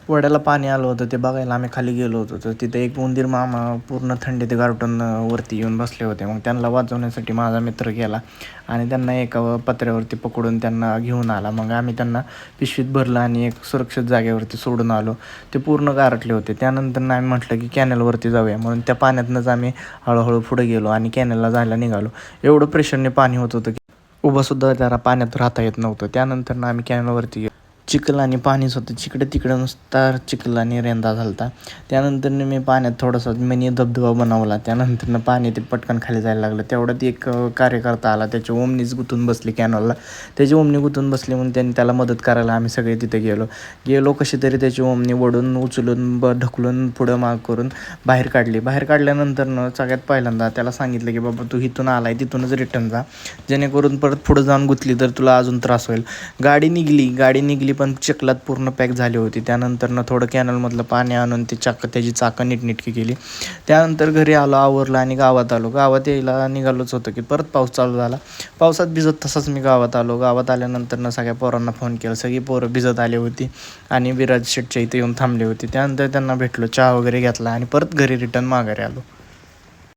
वड्याला पाणी आलं होतं ते बघायला आम्ही खाली गेलो होतो. तर तिथे एक उंदीर मामा पूर्ण थंडीत गारठून वरती येऊन बसले होते. मग त्यांना वाचवण्यासाठी माझा मित्र गेला आणि त्यांना एका पत्र्यावरती पकडून त्यांना घेऊन आला. मग आम्ही त्यांना पिशवीत भरलं आणि एक सुरक्षित जागेवरती सोडून आलो. ते पूर्ण गारठले होते. त्यानंतर आम्ही म्हटलं की कॅनलवरती जाऊया, म्हणून त्या पाण्यातनंच आम्ही हळूहळू पुढे गेलो आणि कॅनलला जायला निघालो. एवढं प्रेशरने पाणी होत होतं की उभंसुद्धा त्याला पाण्यात राहता येत नव्हतं. त्यानंतर आम्ही कॅनलवरती गेलो. चिखल आणि पाणीच होतं. तिकडं नुसता चिखल आणि रेंदा झाला होता. त्यानंतर मी पाण्यात थोडासा मिनी धबधबा बनवला. त्यानंतर पाणी ते पटकन खाली जायला लागलं. तेवढ्यात एक कार्यकर्ता आला. त्याची ओमनीच गुंतून बसली कॅनलला. त्याची ओमनी गुंतून बसली म्हणून त्यांनी त्याला मदत करायला आम्ही सगळे तिथे गेलो कशी तरी त्याची ओमनी ओढून उचलून ढकलून पुढं माग करून बाहेर काढली. बाहेर काढल्यानंतर सगळ्यात पहिल्यांदा त्याला सांगितलं की बाबा तू इथून आलाय तिथूनच रिटर्न जा, जेणेकरून परत पुढं जाऊन गुंतली तर तुला अजून त्रास होईल. गाडी निघली पण चिखलात पूर्ण पॅक झाली होती. त्यानंतर थोडं कॅनलमधलं पाणी आणून त्याची चाकं नीटनेटकी केली. त्यानंतर घरी आलो, आवरलं आणि गावात आलो. गावात यायला निघालोच होतं की परत पाऊस चालू झाला. पावसात भिजत तसंच मी गावात आलो. गावात आल्यानंतर सगळ्या पोरांना फोन केला. सगळी पोरं भिजत आली होती आणि विराज शेटच्या इथे येऊन थांबली होती. त्यानंतर त्यांना भेटलो, चहा वगैरे घेतला आणि परत घरी रिटर्न माघारी आलो.